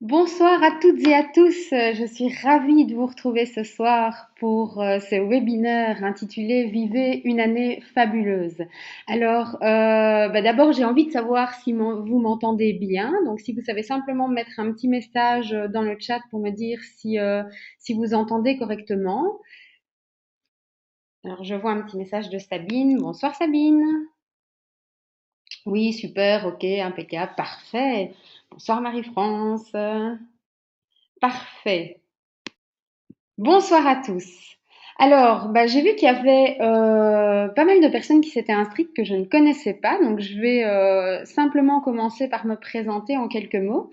Bonsoir à toutes et à tous. Je suis ravie de vous retrouver ce soir pour ce webinaire intitulé Vivez une année fabuleuse. Alors, d'abord, j'ai envie de savoir si vous m'entendez bien. Donc, si vous savez simplement mettre un petit message dans le chat pour me dire si vous entendez correctement. Alors, je vois un petit message de Sabine. Bonsoir Sabine. Oui, super, ok, impeccable, parfait. Bonsoir Marie-France. Parfait. Bonsoir à tous. Alors, j'ai vu qu'il y avait pas mal de personnes qui s'étaient inscrites que je ne connaissais pas, donc je vais simplement commencer par me présenter en quelques mots.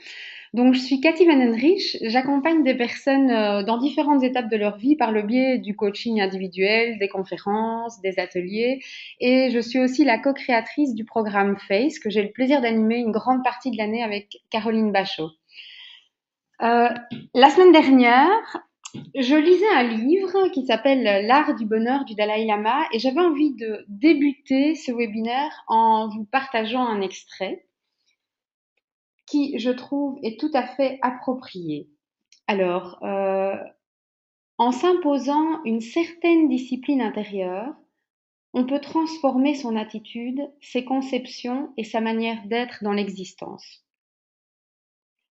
Donc, je suis Cathy Van Henrich, j'accompagne des personnes dans différentes étapes de leur vie par le biais du coaching individuel, des conférences, des ateliers, et je suis aussi la co-créatrice du programme FACE que j'ai le plaisir d'animer une grande partie de l'année avec Caroline Bachot. Euh, la semaine dernière, je lisais un livre qui s'appelle L'art du bonheur du Dalai Lama et j'avais envie de débuter ce webinaire en vous partageant un extrait qui, je trouve, est tout à fait approprié. Alors, en s'imposant une certaine discipline intérieure, on peut transformer son attitude, ses conceptions et sa manière d'être dans l'existence.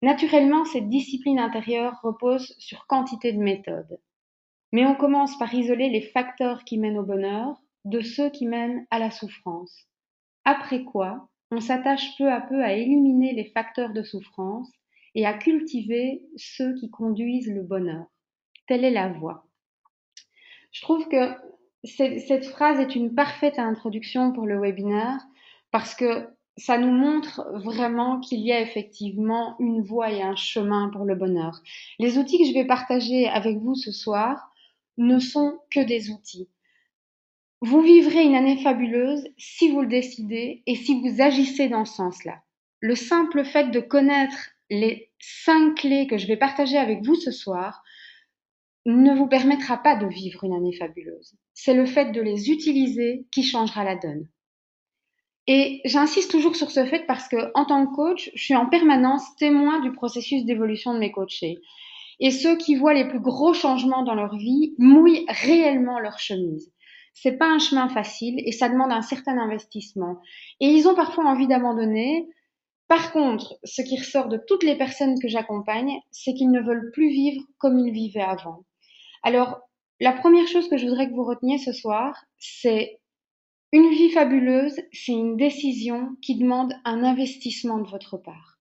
Naturellement, cette discipline intérieure repose sur quantité de méthodes. Mais on commence par isoler les facteurs qui mènent au bonheur de ceux qui mènent à la souffrance. Après quoi, on s'attache peu à peu à éliminer les facteurs de souffrance et à cultiver ceux qui conduisent le bonheur. Telle est la voie. Je trouve que cette phrase est une parfaite introduction pour le webinaire parce que ça nous montre vraiment qu'il y a effectivement une voie et un chemin pour le bonheur. Les outils que je vais partager avec vous ce soir ne sont que des outils. Vous vivrez une année fabuleuse si vous le décidez et si vous agissez dans ce sens-là. Le simple fait de connaître les 5 clés que je vais partager avec vous ce soir ne vous permettra pas de vivre une année fabuleuse. C'est le fait de les utiliser qui changera la donne. Et j'insiste toujours sur ce fait parce que, en tant que coach, je suis en permanence témoin du processus d'évolution de mes coachés. Et ceux qui voient les plus gros changements dans leur vie mouillent réellement leur chemise. C'est pas un chemin facile et ça demande un certain investissement. Et ils ont parfois envie d'abandonner. Par contre, ce qui ressort de toutes les personnes que j'accompagne, c'est qu'ils ne veulent plus vivre comme ils vivaient avant. Alors, la première chose que je voudrais que vous reteniez ce soir, c'est une vie fabuleuse, c'est une décision qui demande un investissement de votre part.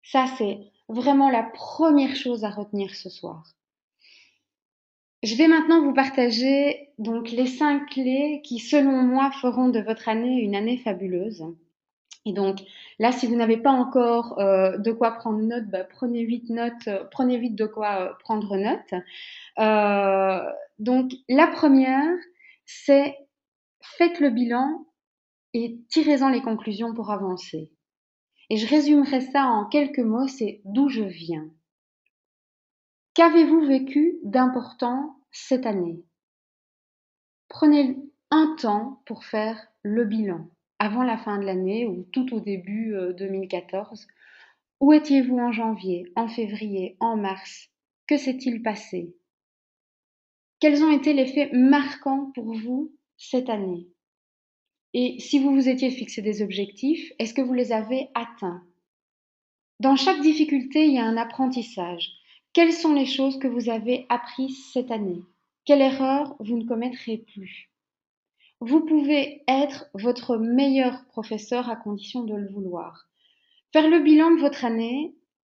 Ça, c'est vraiment la première chose à retenir ce soir. Je vais maintenant vous partager donc les 5 clés qui, selon moi, feront de votre année une année fabuleuse. Et donc là, si vous n'avez pas encore de quoi prendre note, prenez vite note, prenez vite de quoi prendre note. Donc la première, c'est faites le bilan et tirez-en les conclusions pour avancer. Et je résumerai ça en quelques mots, c'est d'où je viens. Qu'avez-vous vécu d'important cette année? Prenez un temps pour faire le bilan, avant la fin de l'année ou tout au début 2014. Où étiez-vous en janvier, en février, en mars? Que s'est-il passé? Quels ont été les faits marquants pour vous cette année? Et si vous vous étiez fixé des objectifs, est-ce que vous les avez atteints? Dans chaque difficulté, il y a un apprentissage. Quelles sont les choses que vous avez apprises cette année? Quelle erreur vous ne commettrez plus? Vous pouvez être votre meilleur professeur à condition de le vouloir. Faire le bilan de votre année,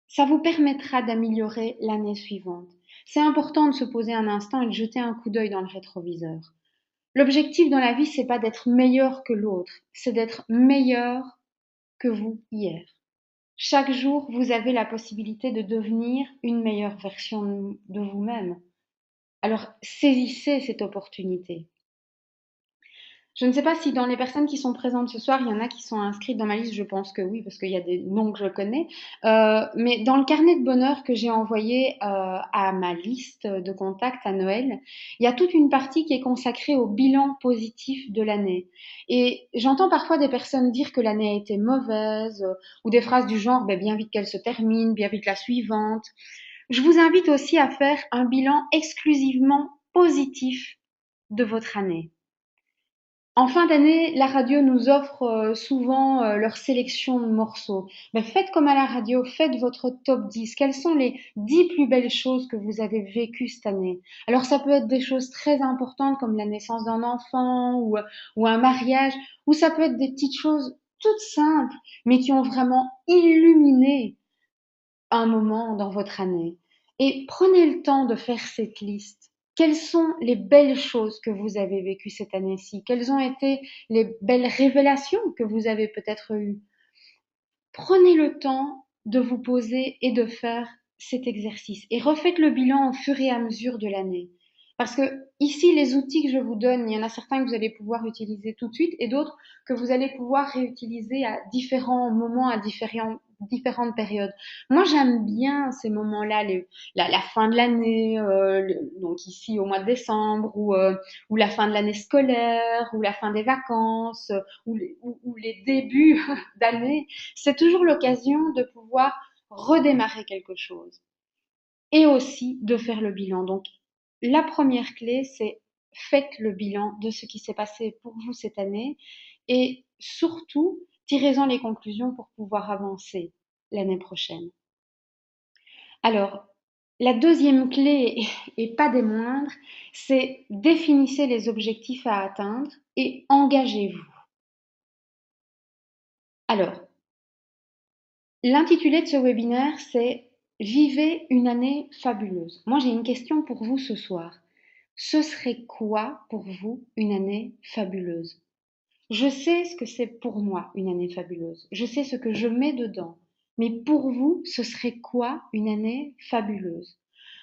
ça vous permettra d'améliorer l'année suivante. C'est important de se poser un instant et de jeter un coup d'œil dans le rétroviseur. L'objectif dans la vie, c'est pas d'être meilleur que l'autre, c'est d'être meilleur que vous hier. Chaque jour, vous avez la possibilité de devenir une meilleure version de vous-même. Alors, saisissez cette opportunité. Je ne sais pas si dans les personnes qui sont présentes ce soir, il y en a qui sont inscrites dans ma liste, je pense que oui, parce qu'il y a des noms que je connais. Mais dans le carnet de bonheur que j'ai envoyé à ma liste de contacts à Noël, il y a toute une partie qui est consacrée au bilan positif de l'année. Et j'entends parfois des personnes dire que l'année a été mauvaise, ou des phrases du genre ben, bien vite qu'elle se termine, bien vite la suivante. Je vous invite aussi à faire un bilan exclusivement positif de votre année. En fin d'année, la radio nous offre souvent leur sélection de morceaux. Mais faites comme à la radio, faites votre top 10. Quelles sont les 10 plus belles choses que vous avez vécues cette année? Alors ça peut être des choses très importantes comme la naissance d'un enfant ou un mariage, ou ça peut être des petites choses toutes simples, mais qui ont vraiment illuminé un moment dans votre année. Et prenez le temps de faire cette liste. Quelles sont les belles choses que vous avez vécues cette année-ci? Quelles ont été les belles révélations que vous avez peut-être eues? Prenez le temps de vous poser et de faire cet exercice et refaites le bilan au fur et à mesure de l'année. Parce que ici, les outils que je vous donne, il y en a certains que vous allez pouvoir utiliser tout de suite et d'autres que vous allez pouvoir réutiliser à différents moments, à différentes périodes. Moi, j'aime bien ces moments-là, la fin de l'année, donc ici au mois de décembre, ou la fin de l'année scolaire, ou la fin des vacances, ou les débuts d'année. C'est toujours l'occasion de pouvoir redémarrer quelque chose et aussi de faire le bilan. Donc, la première clé, c'est faites le bilan de ce qui s'est passé pour vous cette année et surtout, tirez-en les conclusions pour pouvoir avancer l'année prochaine. Alors, la deuxième clé, et pas des moindres, c'est définissez les objectifs à atteindre et engagez-vous. Alors, l'intitulé de ce webinaire, c'est Vivez une année fabuleuse. Moi, j'ai une question pour vous ce soir. Ce serait quoi pour vous une année fabuleuse? Je sais ce que c'est pour moi une année fabuleuse. Je sais ce que je mets dedans. Mais pour vous, ce serait quoi une année fabuleuse?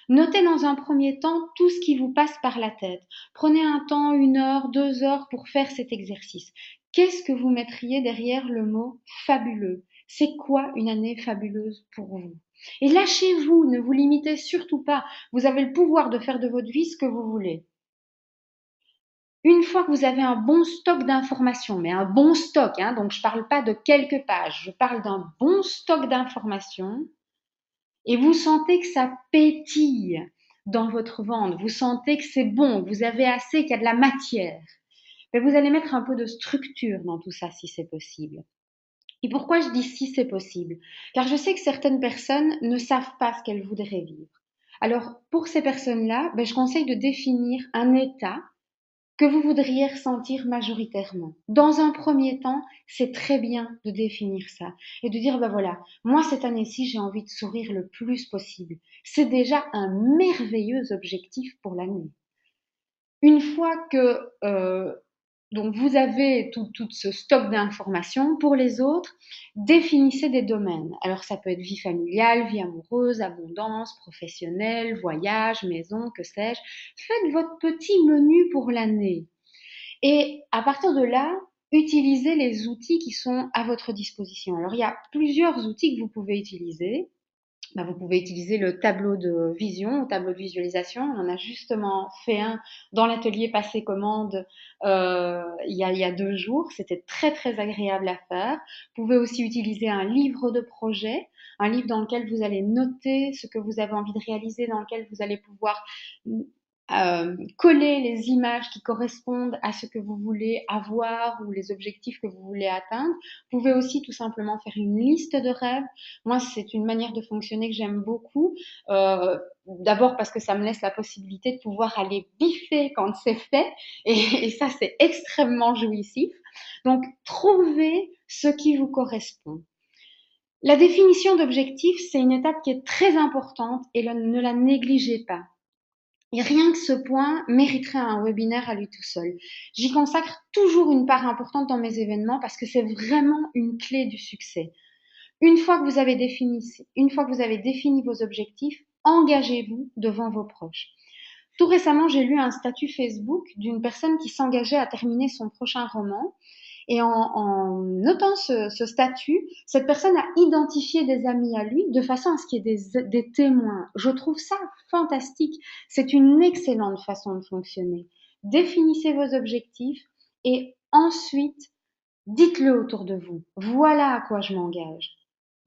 Notez dans un premier temps tout ce qui vous passe par la tête. Prenez un temps, 1 heure, 2 heures pour faire cet exercice. Qu'est-ce que vous mettriez derrière le mot fabuleux? C'est quoi une année fabuleuse pour vous? Et lâchez-vous, ne vous limitez surtout pas. Vous avez le pouvoir de faire de votre vie ce que vous voulez. Une fois que vous avez un bon stock d'informations, mais un bon stock, hein, donc je ne parle pas de quelques pages, je parle d'un bon stock d'informations, et vous sentez que ça pétille dans votre ventre, vous sentez que c'est bon, que vous avez assez, qu'il y a de la matière, mais vous allez mettre un peu de structure dans tout ça si c'est possible. Et pourquoi je dis si c'est possible? Car je sais que certaines personnes ne savent pas ce qu'elles voudraient vivre. Alors, pour ces personnes-là, je conseille de définir un état que vous voudriez ressentir majoritairement. Dans un premier temps, c'est très bien de définir ça et de dire, voilà, moi cette année-ci, j'ai envie de sourire le plus possible. C'est déjà un merveilleux objectif pour l'année. Une fois que donc vous avez tout ce stock d'informations, pour les autres, définissez des domaines. Alors ça peut être vie familiale, vie amoureuse, abondance, professionnelle, voyage, maison, que sais-je. Faites votre petit menu pour l'année. Et à partir de là, utilisez les outils qui sont à votre disposition. Alors il y a plusieurs outils que vous pouvez utiliser. Vous pouvez utiliser le tableau de vision, le tableau de visualisation. On en a justement fait un dans l'atelier Passé Commande il y a 2 jours. C'était très très agréable à faire. Vous pouvez aussi utiliser un livre de projet, un livre dans lequel vous allez noter ce que vous avez envie de réaliser, dans lequel vous allez pouvoir coller les images qui correspondent à ce que vous voulez avoir ou les objectifs que vous voulez atteindre. Vous pouvez aussi tout simplement faire une liste de rêves. Moi, c'est une manière de fonctionner que j'aime beaucoup. D'abord parce que ça me laisse la possibilité de pouvoir aller biffer quand c'est fait. Et ça, c'est extrêmement jouissif. Donc, trouvez ce qui vous correspond. La définition d'objectif, c'est une étape qui est très importante et ne la négligez pas. Et rien que ce point mériterait un webinaire à lui tout seul. J'y consacre toujours une part importante dans mes événements parce que c'est vraiment une clé du succès. Une fois que vous avez défini vos objectifs, engagez-vous devant vos proches. Tout récemment, j'ai lu un statut Facebook d'une personne qui s'engageait à terminer son prochain roman. Et en notant ce statut, cette personne a identifié des amis à lui de façon à ce qu'il y ait des témoins. Je trouve ça fantastique. C'est une excellente façon de fonctionner. Définissez vos objectifs et ensuite dites-le autour de vous. Voilà à quoi je m'engage.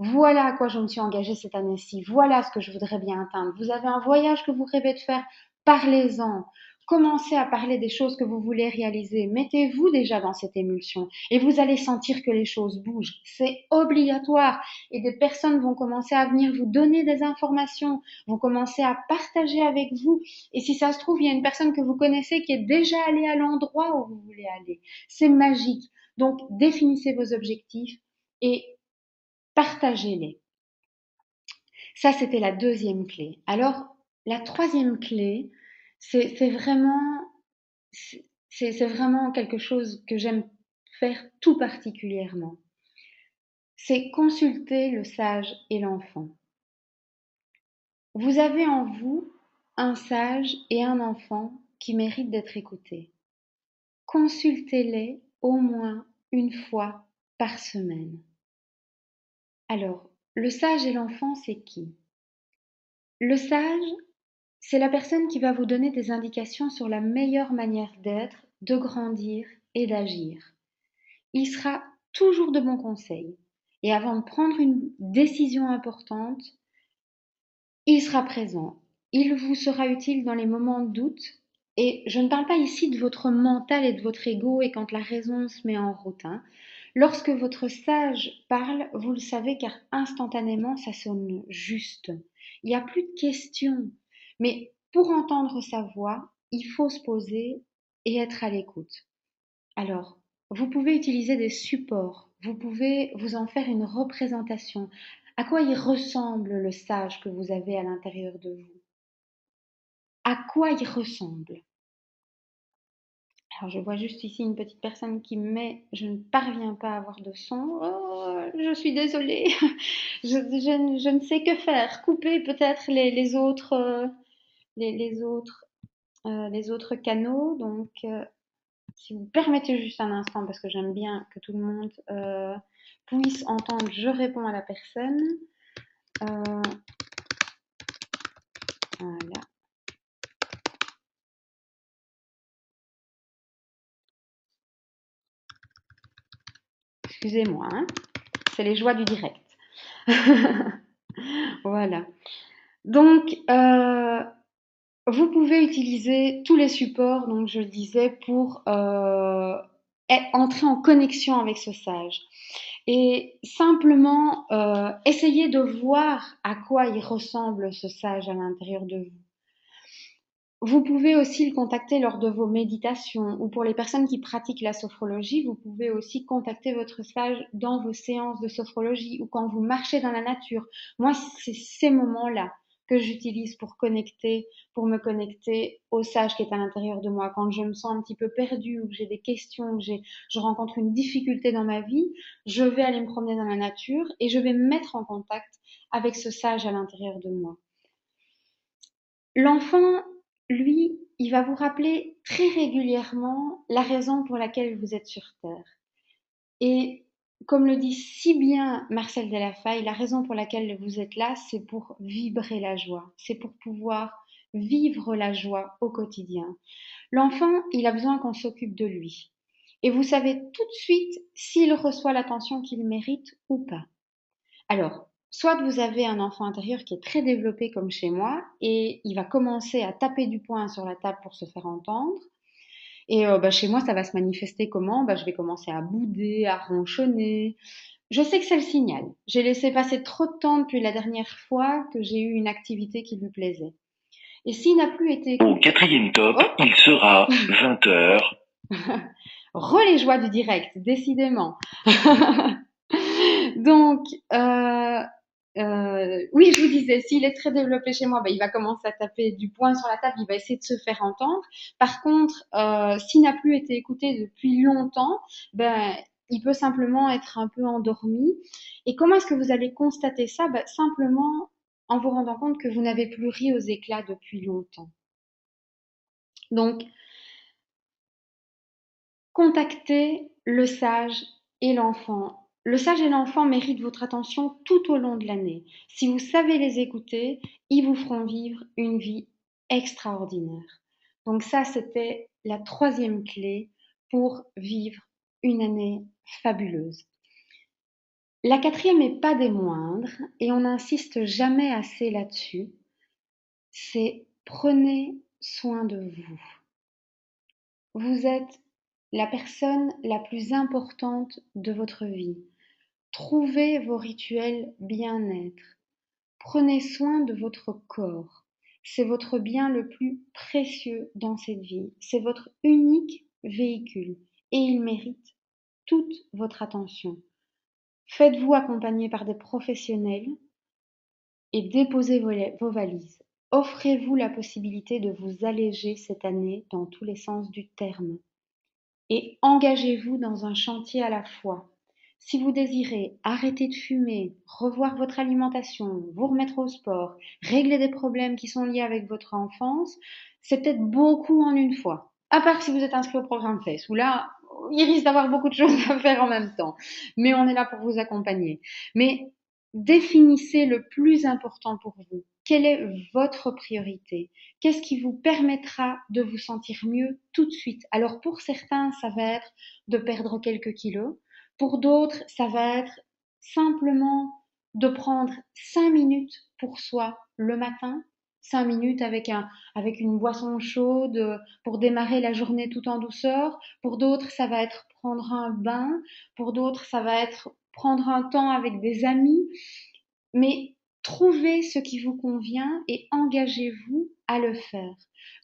Voilà à quoi je me suis engagée cette année-ci. Voilà ce que je voudrais bien atteindre. Vous avez un voyage que vous rêvez de faire. Parlez-en. Commencez à parler des choses que vous voulez réaliser. Mettez-vous déjà dans cette émulsion et vous allez sentir que les choses bougent. C'est obligatoire et des personnes vont commencer à venir vous donner des informations, vont commencer à partager avec vous. Et si ça se trouve, il y a une personne que vous connaissez qui est déjà allée à l'endroit où vous voulez aller. C'est magique. Donc, définissez vos objectifs et partagez-les. Ça, c'était la deuxième clé. Alors, la troisième clé, c'est vraiment, c'est vraiment quelque chose que j'aime faire tout particulièrement. C'est consulter le sage et l'enfant. Vous avez en vous un sage et un enfant qui méritent d'être écoutés. Consultez-les au moins une fois par semaine. Alors, le sage et l'enfant, c'est qui? Le sage, c'est la personne qui va vous donner des indications sur la meilleure manière d'être, de grandir et d'agir. Il sera toujours de bons conseils. Et avant de prendre une décision importante, il sera présent. Il vous sera utile dans les moments de doute. Et je ne parle pas ici de votre mental et de votre ego et quand la raison se met en route, hein. Lorsque votre sage parle, vous le savez car instantanément ça sonne juste. Il n'y a plus de questions. Mais pour entendre sa voix, il faut se poser et être à l'écoute. Alors, vous pouvez utiliser des supports, vous pouvez vous en faire une représentation. À quoi il ressemble le sage que vous avez à l'intérieur de vous? À quoi il ressemble? Alors, je vois juste ici une petite personne qui met je ne parviens pas à avoir de son. Oh, je suis désolée. Je ne sais que faire. Couper peut-être les autres, les autres canaux. Donc, si vous permettez juste un instant, parce que j'aime bien que tout le monde puisse entendre, je réponds à la personne. Euh, voilà. Excusez-moi, hein. C'est les joies du direct. Voilà. Donc, vous pouvez utiliser tous les supports, donc je le disais, pour entrer en connexion avec ce sage. Et simplement essayer de voir à quoi il ressemble ce sage à l'intérieur de vous. Vous pouvez aussi le contacter lors de vos méditations ou pour les personnes qui pratiquent la sophrologie, vous pouvez aussi contacter votre sage dans vos séances de sophrologie ou quand vous marchez dans la nature. Moi, c'est ces moments-là que j'utilise pour connecter, pour me connecter au sage qui est à l'intérieur de moi. Quand je me sens un petit peu perdue ou que j'ai des questions, ou que je rencontre une difficulté dans ma vie, je vais aller me promener dans la nature et je vais me mettre en contact avec ce sage à l'intérieur de moi. L'enfant, lui, il va vous rappeler très régulièrement la raison pour laquelle vous êtes sur Terre. Et comme le dit si bien Marcel Delafaye, la raison pour laquelle vous êtes là, c'est pour vibrer la joie, c'est pour pouvoir vivre la joie au quotidien. L'enfant, il a besoin qu'on s'occupe de lui. Et vous savez tout de suite s'il reçoit l'attention qu'il mérite ou pas. Alors, soit vous avez un enfant intérieur qui est très développé comme chez moi et il va commencer à taper du poing sur la table pour se faire entendre. Et chez moi, ça va se manifester comment? Je vais commencer à bouder, à ronchonner. Je sais que c'est le signal. J'ai laissé passer trop de temps depuis la dernière fois que j'ai eu une activité qui lui plaisait. Et s'il n'a plus été Au quatrième top, oh, il sera 20 heures. Les joies du direct, décidément. Donc, oui, je vous disais, s'il est très développé chez moi, il va commencer à taper du poing sur la table, il va essayer de se faire entendre. Par contre, s'il n'a plus été écouté depuis longtemps, il peut simplement être un peu endormi. Et comment est-ce que vous allez constater ça? Simplement en vous rendant compte que vous n'avez plus ri aux éclats depuis longtemps. Donc, contactez le sage et l'enfant. Le sage et l'enfant méritent votre attention tout au long de l'année. Si vous savez les écouter, ils vous feront vivre une vie extraordinaire. Donc ça, c'était la troisième clé pour vivre une année fabuleuse. La quatrième n'est pas des moindres, et on n'insiste jamais assez là-dessus, c'est prenez soin de vous. Vous êtes la personne la plus importante de votre vie. Trouvez vos rituels bien-être. Prenez soin de votre corps. C'est votre bien le plus précieux dans cette vie. C'est votre unique véhicule et il mérite toute votre attention. Faites-vous accompagner par des professionnels et déposez vos valises. Offrez-vous la possibilité de vous alléger cette année dans tous les sens du terme. Et engagez-vous dans un chantier à la fois. Si vous désirez arrêter de fumer, revoir votre alimentation, vous remettre au sport, régler des problèmes qui sont liés avec votre enfance, c'est peut-être beaucoup en une fois. À part si vous êtes inscrit au programme FACE, où là, il risque d'avoir beaucoup de choses à faire en même temps. Mais on est là pour vous accompagner. Mais définissez le plus important pour vous. Quelle est votre priorité? Qu'est-ce qui vous permettra de vous sentir mieux tout de suite? Alors pour certains, ça va être de perdre quelques kilos. Pour d'autres, ça va être simplement de prendre 5 minutes pour soi le matin, 5 minutes avec une boisson chaude pour démarrer la journée tout en douceur. Pour d'autres, ça va être prendre un bain. Pour d'autres, ça va être prendre un temps avec des amis. Mais trouvez ce qui vous convient et engagez-vous à le faire.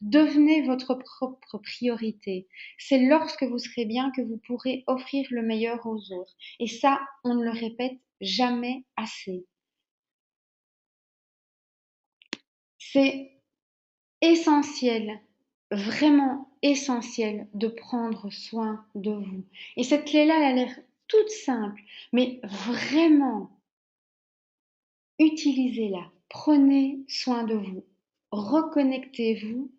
Devenez votre propre priorité. C'est lorsque vous serez bien que vous pourrez offrir le meilleur aux autres. Et ça, on ne le répète jamais assez. C'est essentiel, vraiment essentiel de prendre soin de vous. Et cette clé-là, elle a l'air toute simple, mais vraiment, utilisez-la. Prenez soin de vous. Reconnectez-vous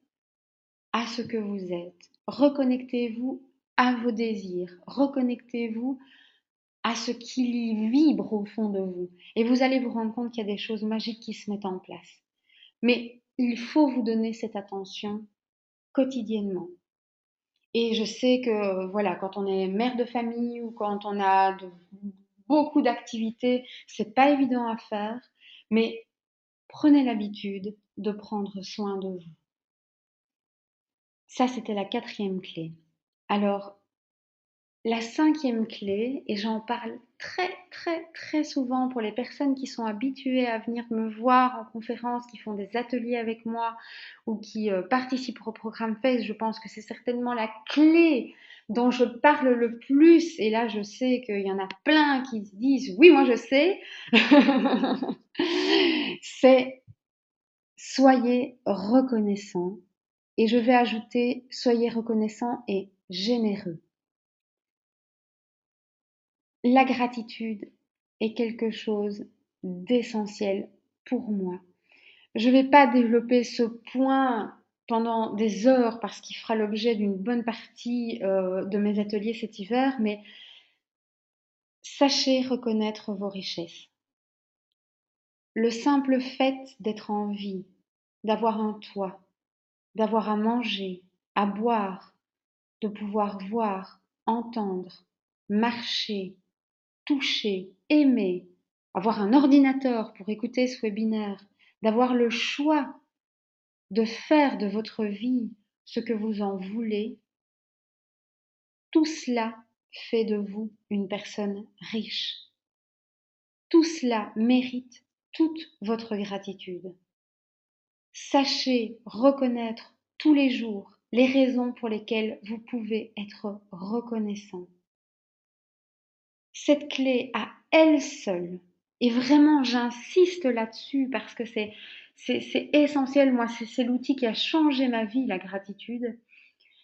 à ce que vous êtes. Reconnectez-vous à vos désirs. Reconnectez-vous à ce qui vibre au fond de vous. Et vous allez vous rendre compte qu'il y a des choses magiques qui se mettent en place. Mais il faut vous donner cette attention quotidiennement. Et je sais que voilà, quand on est mère de famille ou quand on a beaucoup d'activités, c'est pas évident à faire, mais prenez l'habitude de prendre soin de vous. Ça, c'était la quatrième clé. Alors, la cinquième clé, et j'en parle très très très souvent pour les personnes qui sont habituées à venir me voir en conférence, qui font des ateliers avec moi ou qui participent au programme FACE, je pense que c'est certainement la clé dont je parle le plus. Et là, je sais qu'il y en a plein qui se disent oui, moi je sais. C'est soyez reconnaissant. Et je vais ajouter soyez reconnaissant et généreux. La gratitude est quelque chose d'essentiel pour moi. Je ne vais pas développer ce point pendant des heures parce qu'il fera l'objet d'une bonne partie de mes ateliers cet hiver, mais sachez reconnaître vos richesses. Le simple fait d'être en vie, d'avoir un toit, d'avoir à manger, à boire, de pouvoir voir, entendre, marcher, toucher, aimer, avoir un ordinateur pour écouter ce webinaire, d'avoir le choix de faire de votre vie ce que vous en voulez, tout cela fait de vous une personne riche. Tout cela mérite toute votre gratitude. Sachez reconnaître tous les jours les raisons pour lesquelles vous pouvez être reconnaissant. Cette clé à elle seule, et vraiment j'insiste là-dessus parce que c'est essentiel, moi c'est l'outil qui a changé ma vie, la gratitude.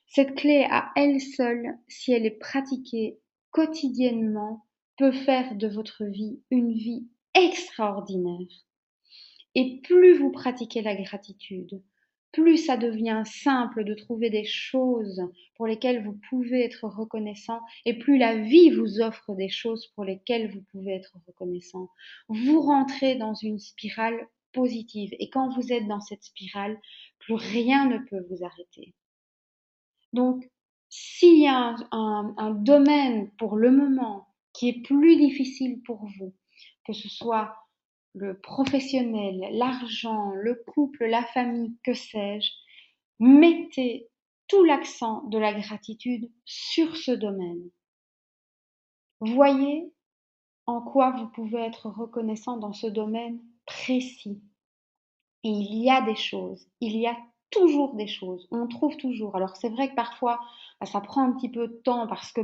Cette clé à elle seule, si elle est pratiquée quotidiennement, peut faire de votre vie une vie extraordinaire. Et plus vous pratiquez la gratitude, plus ça devient simple de trouver des choses pour lesquelles vous pouvez être reconnaissant, et plus la vie vous offre des choses pour lesquelles vous pouvez être reconnaissant. Vous rentrez dans une spirale positive, et quand vous êtes dans cette spirale, plus rien ne peut vous arrêter. Donc, s'il y a un domaine pour le moment qui est plus difficile pour vous, que ce soit le professionnel, l'argent, le couple, la famille, que sais-je, mettez tout l'accent de la gratitude sur ce domaine. Voyez en quoi vous pouvez être reconnaissant dans ce domaine précis. Et il y a des choses, il y a toujours des choses, on trouve toujours. Alors c'est vrai que parfois, ça prend un petit peu de temps parce que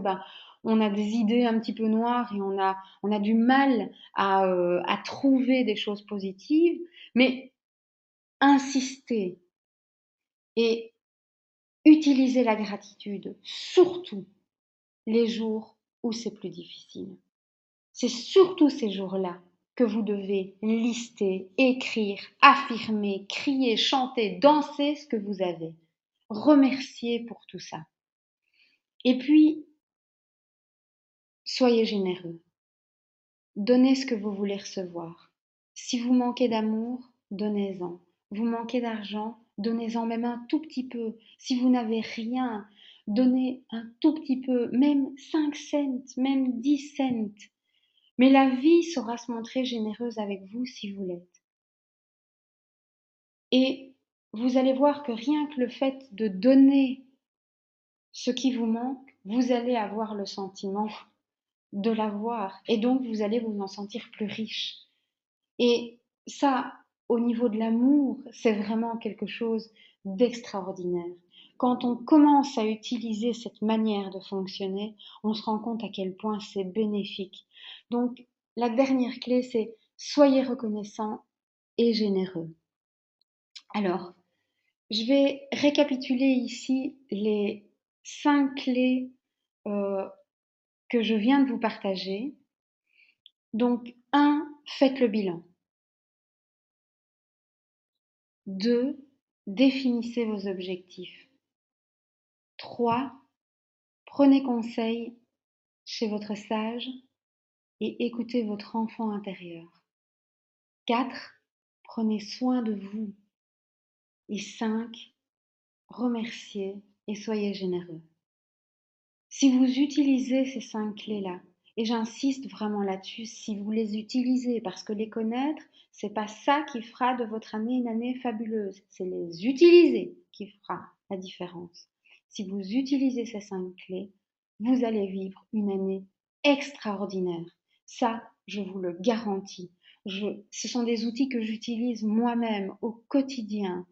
on a des idées un petit peu noires et on a du mal à trouver des choses positives, mais insistez et utilisez la gratitude, surtout les jours où c'est plus difficile. C'est surtout ces jours-là que vous devez lister, écrire, affirmer, crier, chanter, danser ce que vous avez. Remercier pour tout ça. Et puis, soyez généreux. Donnez ce que vous voulez recevoir. Si vous manquez d'amour, donnez-en. Vous manquez d'argent, donnez-en même un tout petit peu. Si vous n'avez rien, donnez un tout petit peu, même 5 cents, même 10 cents. Mais la vie saura se montrer généreuse avec vous si vous l'êtes. Et vous allez voir que rien que le fait de donner ce qui vous manque, vous allez avoir le sentiment de l'avoir. Et donc, vous allez vous en sentir plus riche. Et ça, au niveau de l'amour, c'est vraiment quelque chose d'extraordinaire. Quand on commence à utiliser cette manière de fonctionner, on se rend compte à quel point c'est bénéfique. Donc, la dernière clé, c'est soyez reconnaissant et généreux. Alors, je vais récapituler ici les 5 clés euh, que je viens de vous partager. Donc, 1, faites le bilan. 2, définissez vos objectifs. 3, prenez conseil chez votre sage et écoutez votre enfant intérieur. 4, prenez soin de vous. Et 5, remerciez et soyez généreux. Si vous utilisez ces 5 clés-là, et j'insiste vraiment là-dessus, si vous les utilisez, parce que les connaître, c'est pas ça qui fera de votre année une année fabuleuse, c'est les utiliser qui fera la différence. Si vous utilisez ces 5 clés, vous allez vivre une année extraordinaire. Ça, je vous le garantis. Ce sont des outils que j'utilise moi-même au quotidien.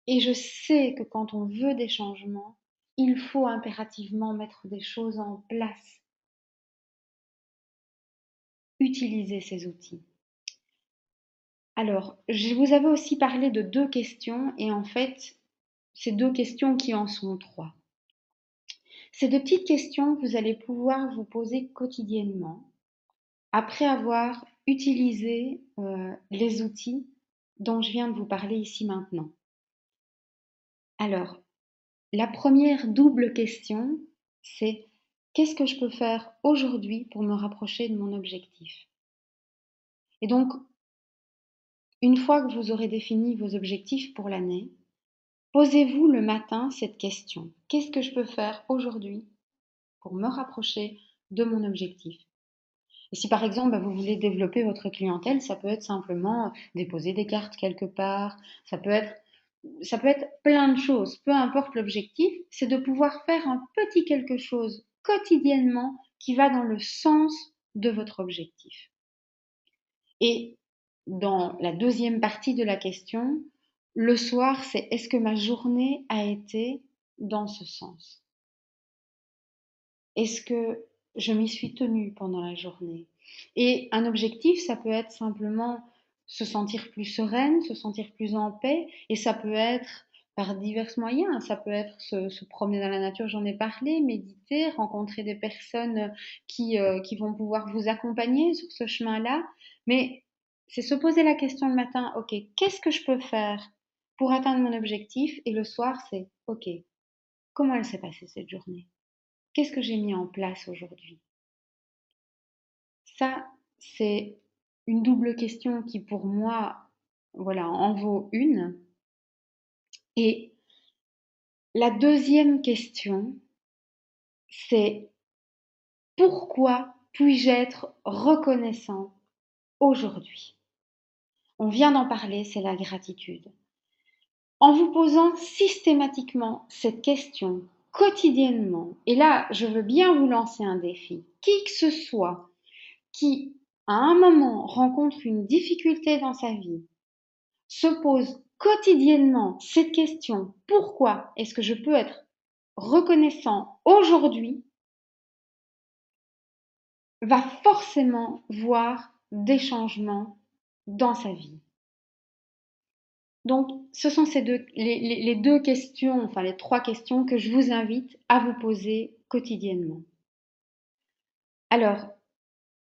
Et je sais que quand on veut des changements, il faut impérativement mettre des choses en place. Utilisez ces outils. Alors, je vous avais aussi parlé de 2 questions et en fait, c'est 2 questions qui en sont 3. Ces 2 petites questions que vous allez pouvoir vous poser quotidiennement après avoir utilisé les outils dont je viens de vous parler ici maintenant. Alors, la première double question, c'est qu'est-ce que je peux faire aujourd'hui pour me rapprocher de mon objectif? Et donc, une fois que vous aurez défini vos objectifs pour l'année, posez-vous le matin cette question. Qu'est-ce que je peux faire aujourd'hui pour me rapprocher de mon objectif? Et si par exemple vous voulez développer votre clientèle, ça peut être simplement déposer des cartes quelque part, ça peut être plein de choses, peu importe l'objectif, c'est de pouvoir faire un petit quelque chose quotidiennement qui va dans le sens de votre objectif. Et dans la deuxième partie de la question, le soir, c'est est-ce que ma journée a été dans ce sens? Est-ce que je m'y suis tenue pendant la journée? Et un objectif, ça peut être simplement se sentir plus sereine, se sentir plus en paix, et ça peut être par divers moyens. Ça peut être se promener dans la nature, j'en ai parlé, méditer, rencontrer des personnes qui vont pouvoir vous accompagner sur ce chemin-là. Mais c'est se poser la question le matin, ok, qu'est-ce que je peux faire pour atteindre mon objectif. Et le soir, c'est OK, comment elle s'est passée cette journée? Qu'est-ce que j'ai mis en place aujourd'hui? Ça, c'est une double question qui, pour moi, voilà, en vaut une. Et la deuxième question, c'est pourquoi puis-je être reconnaissant aujourd'hui? On vient d'en parler, c'est la gratitude. En vous posant systématiquement cette question quotidiennement, et là, je veux bien vous lancer un défi, qui que ce soit qui, à un moment, rencontre une difficulté dans sa vie, se pose quotidiennement cette question, pourquoi est-ce que je peux être reconnaissant aujourd'hui, va forcément voir des changements dans sa vie. Donc, ce sont les deux questions, enfin les trois questions que je vous invite à vous poser quotidiennement. Alors,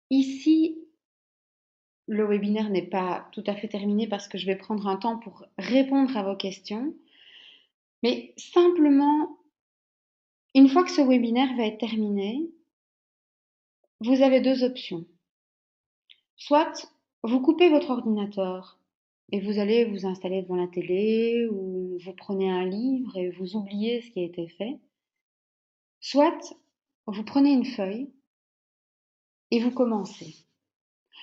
ici, le webinaire n'est pas tout à fait terminé parce que je vais prendre un temps pour répondre à vos questions. Mais simplement, une fois que ce webinaire va être terminé, vous avez deux options. Soit vous coupez votre ordinateur et vous allez vous installer devant la télé ou vous prenez un livre et vous oubliez ce qui a été fait. Soit vous prenez une feuille et vous commencez.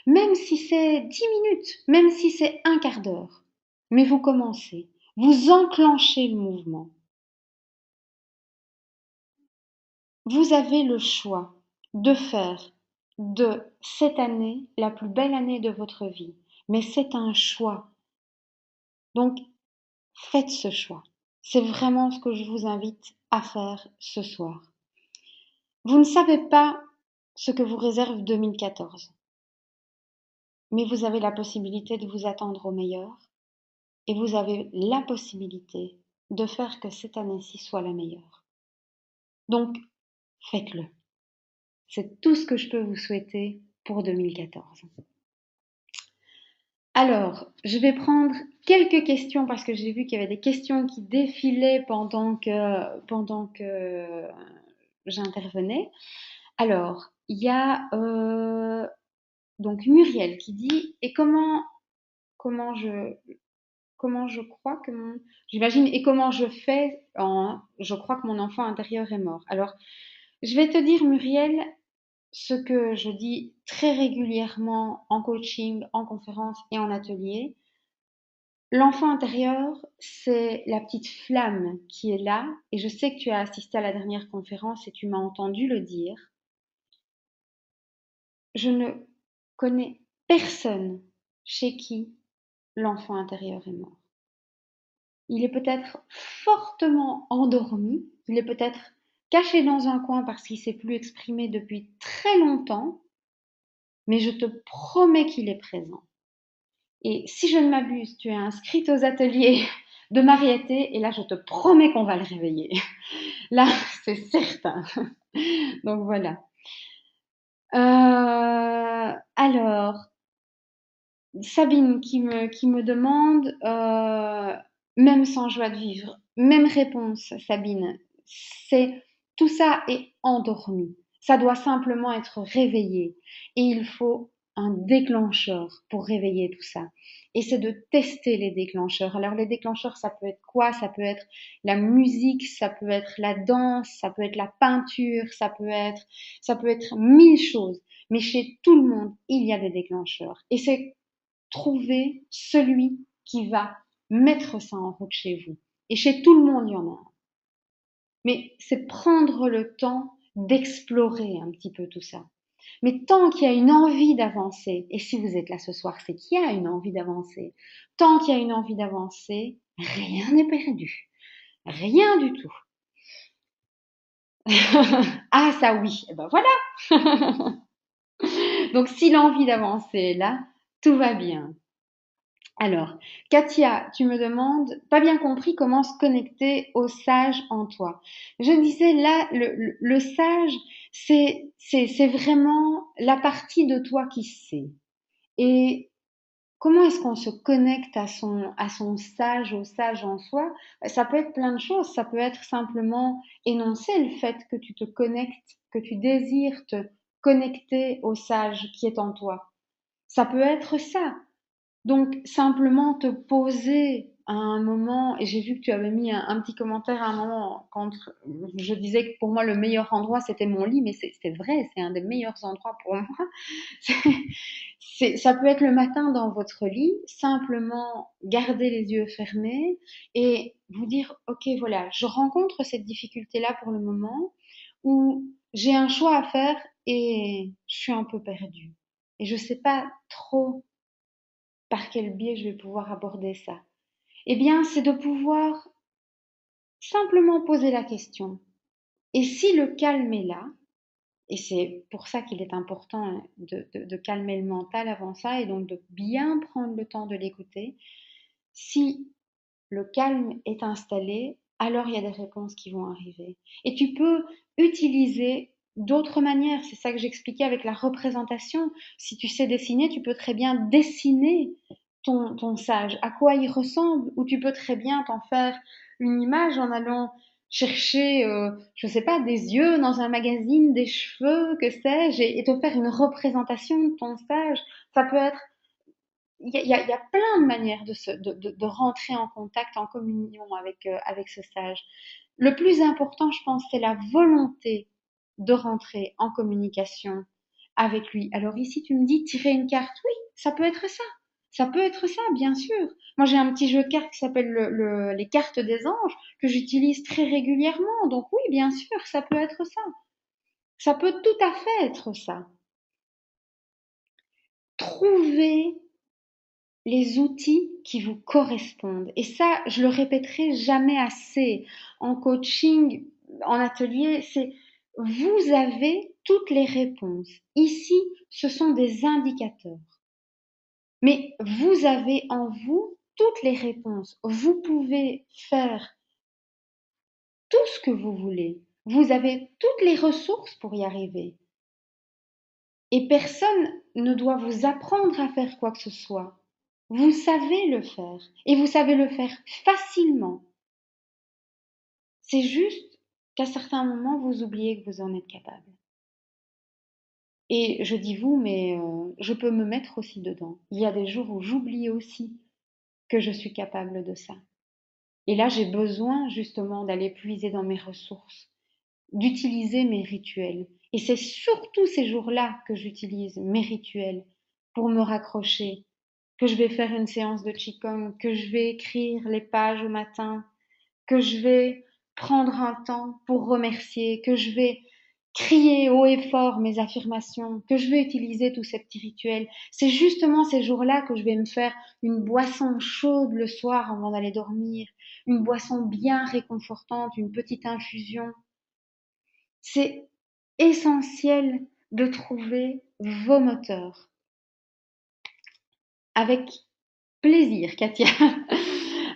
Même si c'est 10 minutes, même si c'est un quart d'heure, mais vous commencez. Vous enclenchez le mouvement. Vous avez le choix de faire de cette année la plus belle année de votre vie. Mais c'est un choix. Donc, faites ce choix. C'est vraiment ce que je vous invite à faire ce soir. Vous ne savez pas ce que vous réserve 2014, mais vous avez la possibilité de vous attendre au meilleur et vous avez la possibilité de faire que cette année-ci soit la meilleure. Donc, faites-le. C'est tout ce que je peux vous souhaiter pour 2014. Alors, je vais prendre quelques questions parce que j'ai vu qu'il y avait des questions qui défilaient pendant que j'intervenais. Alors, il y a donc Muriel qui dit et comment je crois que j'imagine et comment je fais je crois que mon enfant intérieur est mort. Alors, je vais te dire Muriel ce que je dis très régulièrement en coaching, en conférence et en atelier. L'enfant intérieur, c'est la petite flamme qui est là, et je sais que tu as assisté à la dernière conférence et tu m'as entendu le dire. Je ne connais personne chez qui l'enfant intérieur est mort. Il est peut-être fortement endormi, il est peut-être caché dans un coin parce qu'il ne s'est plus exprimé depuis très longtemps, mais je te promets qu'il est présent. Et si je ne m'abuse, tu es inscrite aux ateliers de Mariété et là, je te promets qu'on va le réveiller. Là, c'est certain. Donc voilà. Alors, Sabine qui me demande, même sans joie de vivre, même réponse, Sabine. C'est tout ça est endormi. Ça doit simplement être réveillé. Et il faut un déclencheur pour réveiller tout ça. Et c'est de tester les déclencheurs. Alors les déclencheurs, ça peut être quoi? Ça peut être la musique, ça peut être la danse, ça peut être la peinture, ça peut être mille choses. Mais chez tout le monde, il y a des déclencheurs. Et c'est trouver celui qui va mettre ça en route chez vous. Et chez tout le monde, il y en a un. Mais c'est prendre le temps d'explorer un petit peu tout ça. Mais tant qu'il y a une envie d'avancer, et si vous êtes là ce soir, c'est qu'il y a une envie d'avancer. Tant qu'il y a une envie d'avancer, rien n'est perdu. Rien du tout. Ah, ça oui, et ben voilà. Donc si l'envie d'avancer est là, tout va bien. Alors, Katia, tu me demandes, pas bien compris comment se connecter au sage en toi. Je disais là, le sage, c'est vraiment la partie de toi qui sait. Et Comment est-ce qu'on se connecte à son sage, au sage en soi? Ça peut être plein de choses. Ça peut être simplement énoncer le fait que tu te connectes, que tu désires te connecter au sage qui est en toi. Ça peut être ça. Donc, simplement te poser à un moment, et j'ai vu que tu avais mis un petit commentaire à un moment quand je disais que pour moi le meilleur endroit c'était mon lit, mais c'est vrai, c'est un des meilleurs endroits pour moi. Ça peut être le matin dans votre lit, simplement garder les yeux fermés et vous dire, ok, voilà, je rencontre cette difficulté-là pour le moment, où j'ai un choix à faire et je suis un peu perdue. Et je ne sais pas trop par quel biais je vais pouvoir aborder ça. Eh bien, c'est de pouvoir simplement poser la question. Et si le calme est là, et c'est pour ça qu'il est important de calmer le mental avant ça et donc de bien prendre le temps de l'écouter. Si le calme est installé, alors il y a des réponses qui vont arriver. Et tu peux utiliser d'autres manières. C'est ça que j'expliquais avec la représentation. Si tu sais dessiner, tu peux très bien dessiner ton sage, à quoi il ressemble, ou tu peux très bien t'en faire une image en allant chercher, je ne sais pas, des yeux dans un magazine, des cheveux, que sais-je, et te faire une représentation de ton sage. Ça peut être il y a plein de manières de rentrer en contact, en communion avec ce sage. Le plus important, je pense, c'est la volonté de rentrer en communication avec lui. Alors ici, tu me dis tirer une carte. Oui, ça peut être ça. Ça peut être ça, bien sûr. Moi, j'ai un petit jeu de cartes qui s'appelle les cartes des anges que j'utilise très régulièrement. Donc oui, bien sûr, ça peut être ça. Ça peut tout à fait être ça. Trouver les outils qui vous correspondent. Et ça, je le répéterai jamais assez. En coaching, en atelier, c'est vous avez toutes les réponses. Ici, ce sont des indicateurs. Mais vous avez en vous toutes les réponses. Vous pouvez faire tout ce que vous voulez. Vous avez toutes les ressources pour y arriver. Et personne ne doit vous apprendre à faire quoi que ce soit. Vous savez le faire. Et vous savez le faire facilement. C'est juste qu'à certains moments, vous oubliez que vous en êtes capable. Et je dis vous, mais je peux me mettre aussi dedans. Il y a des jours où j'oublie aussi que je suis capable de ça. Et là, j'ai besoin justement d'aller puiser dans mes ressources, d'utiliser mes rituels. Et c'est surtout ces jours-là que j'utilise mes rituels pour me raccrocher, que je vais faire une séance de Qigong, que je vais écrire les pages au matin, que je vais prendre un temps pour remercier, que je vais crier haut et fort mes affirmations, que je vais utiliser tous ces petits rituels. C'est justement ces jours-là que je vais me faire une boisson chaude le soir avant d'aller dormir, une boisson bien réconfortante, une petite infusion. C'est essentiel de trouver vos moteurs. Avec plaisir, Katia.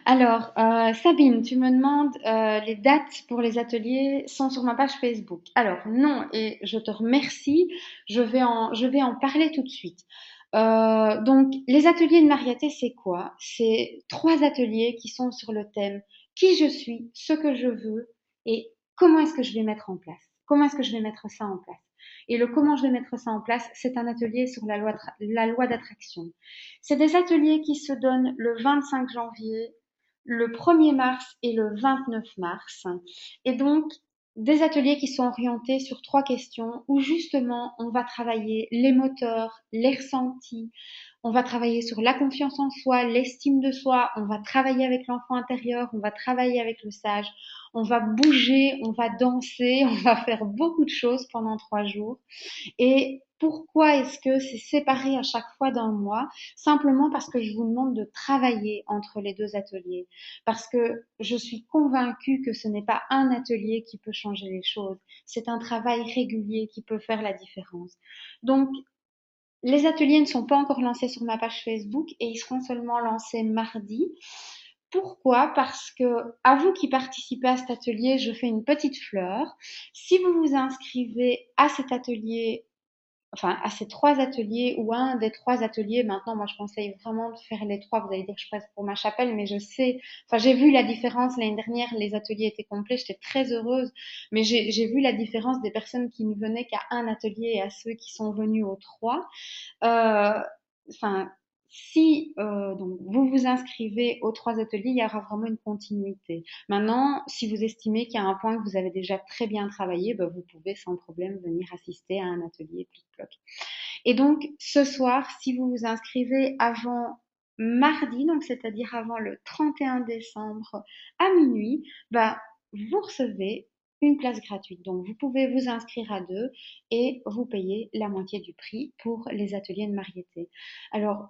Alors, Sabine, tu me demandes les dates pour les ateliers sont sur ma page Facebook. Alors non, et je te remercie. Je vais en parler tout de suite. Donc, les ateliers de Mariaté, c'est quoi? C'est 3 ateliers qui sont sur le thème qui je suis, ce que je veux et comment est-ce que je vais mettre en place. Comment est-ce que je vais mettre ça en place? Et le comment je vais mettre ça en place, c'est un atelier sur la loi d'attraction. C'est des ateliers qui se donnent le 25 janvier, le 1er mars et le 29 mars. Et donc, des ateliers qui sont orientés sur 3 questions où justement on va travailler les moteurs, les ressentis, on va travailler sur la confiance en soi, l'estime de soi, on va travailler avec l'enfant intérieur, on va travailler avec le sage, on va bouger, on va danser, on va faire beaucoup de choses pendant 3 jours. Et pourquoi est-ce que c'est séparé à chaque fois d'un mois? Simplement parce que je vous demande de travailler entre les 2 ateliers. Parce que je suis convaincue que ce n'est pas un atelier qui peut changer les choses. C'est un travail régulier qui peut faire la différence. Donc, les ateliers ne sont pas encore lancés sur ma page Facebook et ils seront seulement lancés mardi. Pourquoi? Parce que, à vous qui participez à cet atelier, je fais une petite fleur. Si vous vous inscrivez à cet atelier enfin à ces 3 ateliers ou un des 3 ateliers. Maintenant, moi, je conseille vraiment de faire les 3. Vous allez dire que je passe pour ma chapelle, mais je sais, enfin, j'ai vu la différence l'année dernière, les ateliers étaient complets, j'étais très heureuse, mais j'ai vu la différence des personnes qui ne venaient qu'à un atelier et à ceux qui sont venus aux 3. Euh, enfin, si donc vous vous inscrivez aux 3 ateliers, il y aura vraiment une continuité. Maintenant, si vous estimez qu'il y a un point que vous avez déjà très bien travaillé, ben, vous pouvez sans problème venir assister à un atelier Plic-Ploc. Et donc, ce soir, si vous vous inscrivez avant mardi, donc c'est-à-dire avant le 31 décembre à minuit, bah, vous recevez une place gratuite. Donc, vous pouvez vous inscrire à 2 et vous payer la moitié du prix pour les ateliers de Mariété. Alors,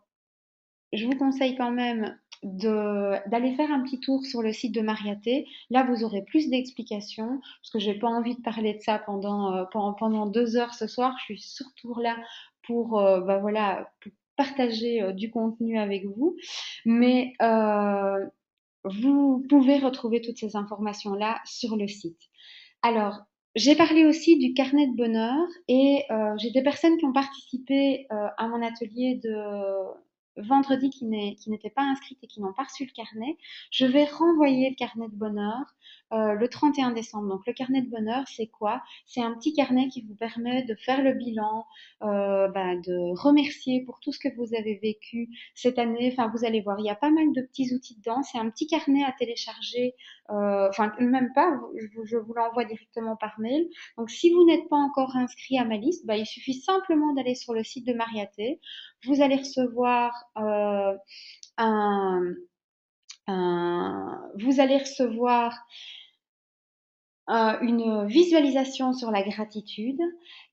je vous conseille quand même d'aller faire un petit tour sur le site de Mariété. Là, vous aurez plus d'explications, parce que j'ai pas envie de parler de ça pendant 2 heures ce soir. Je suis surtout là pour, bah voilà, pour partager du contenu avec vous. Mais vous pouvez retrouver toutes ces informations-là sur le site. Alors, j'ai parlé aussi du carnet de bonheur et j'ai des personnes qui ont participé à mon atelier de vendredi qui n'étaient pas inscrites et qui n'ont pas reçu le carnet. Je vais renvoyer le carnet de bonheur le 31 décembre. Donc, le carnet de bonheur, c'est quoi? C'est un petit carnet qui vous permet de faire le bilan, bah, de remercier pour tout ce que vous avez vécu cette année. Enfin, vous allez voir, il y a pas mal de petits outils dedans. C'est un petit carnet à télécharger, enfin même pas, je vous l'envoie directement par mail. Donc si vous n'êtes pas encore inscrit à ma liste, bah, il suffit simplement d'aller sur le site de Mariaté. Vous allez recevoir un, vous allez recevoir une visualisation sur la gratitude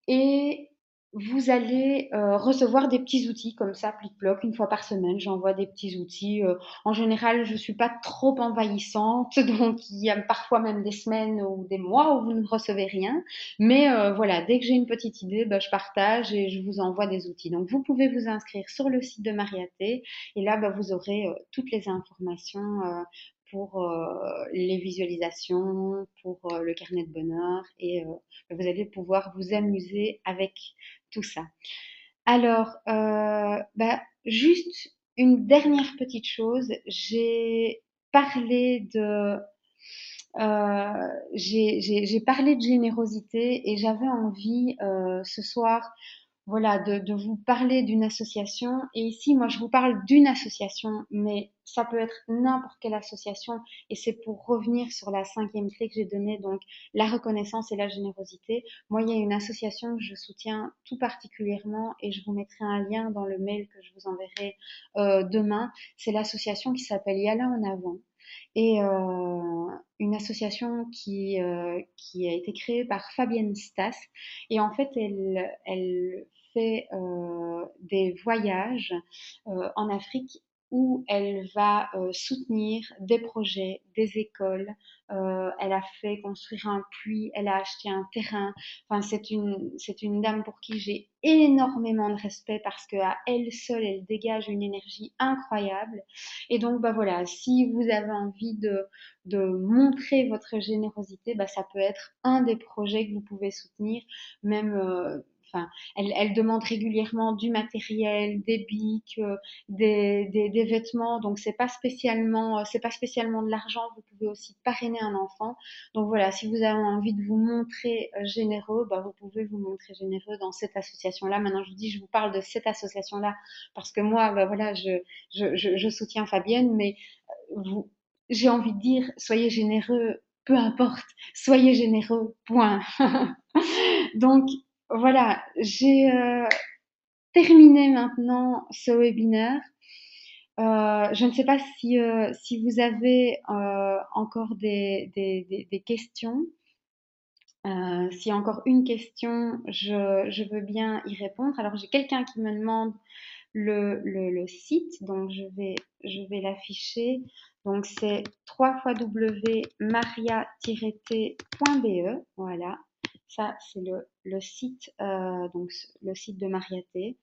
et vous allez recevoir des petits outils comme ça, plic-ploc, une fois par semaine. J'envoie des petits outils. En général, je suis pas trop envahissante, donc il y a parfois même des semaines ou des mois où vous ne recevez rien. Mais voilà, dès que j'ai une petite idée, bah, je partage et je vous envoie des outils. Donc vous pouvez vous inscrire sur le site de Mariaté et là, bah, vous aurez toutes les informations pour les visualisations, pour le carnet de bonheur et vous allez pouvoir vous amuser avec tout ça. Alors, bah, juste une dernière petite chose, parlé de, j'ai parlé de générosité et j'avais envie ce soir voilà, de vous parler d'une association. Et ici, moi, je vous parle d'une association, mais ça peut être n'importe quelle association. Et c'est pour revenir sur la 5e clé que j'ai donnée, donc la reconnaissance et la générosité. Moi, il y a une association que je soutiens tout particulièrement et je vous mettrai un lien dans le mail que je vous enverrai demain. C'est l'association qui s'appelle Yala en avant et une association qui a été créée par Fabienne Stas. Et en fait, elle fait des voyages en Afrique où elle va soutenir des projets, des écoles. Elle a fait construire un puits, elle a acheté un terrain. Enfin, c'est une dame pour qui j'ai énormément de respect parce qu'à elle seule, elle dégage une énergie incroyable. Et donc, bah voilà, si vous avez envie de montrer votre générosité, bah, ça peut être un des projets que vous pouvez soutenir, même. Enfin, elle demande régulièrement du matériel, des bics, des vêtements. Donc c'est pas spécialement de l'argent. Vous pouvez aussi parrainer un enfant. Donc voilà, si vous avez envie de vous montrer généreux, bah, vous pouvez vous montrer généreux dans cette association-là. Maintenant, je vous dis, je vous parle de cette association-là parce que moi, bah, voilà, je soutiens Fabienne, mais vous, j'ai envie de dire, soyez généreux, peu importe, soyez généreux, point. Donc voilà, j'ai terminé maintenant ce webinaire. Je ne sais pas si vous avez encore des questions. S'il y a encore une question, je veux bien y répondre. Alors j'ai quelqu'un qui me demande le site, donc je vais l'afficher. Donc c'est www.maria-t.be. Voilà, ça c'est le site, donc le site de Mariaté.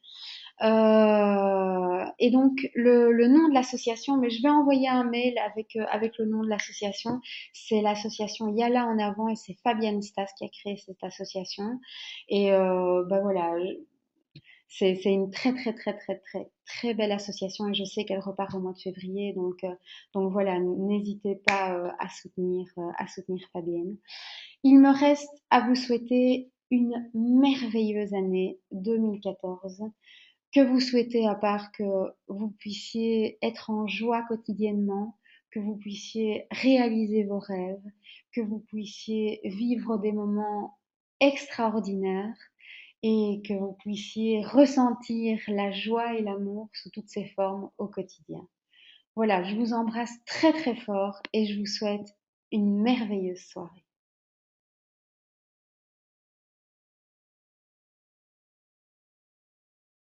Et donc le nom de l'association, mais je vais envoyer un mail avec le nom de l'association. C'est l'association Yala en avant et c'est Fabienne Stas qui a créé cette association. Et bah voilà, C'est une très, très, très, très, très, très belle association et je sais qu'elle repart au mois de février. Donc voilà, n'hésitez pas à soutenir Fabienne. Il me reste à vous souhaiter une merveilleuse année 2014. Que vous souhaitez à part que vous puissiez être en joie quotidiennement, que vous puissiez réaliser vos rêves, que vous puissiez vivre des moments extraordinaires et que vous puissiez ressentir la joie et l'amour sous toutes ses formes au quotidien. Voilà, je vous embrasse très très fort et je vous souhaite une merveilleuse soirée.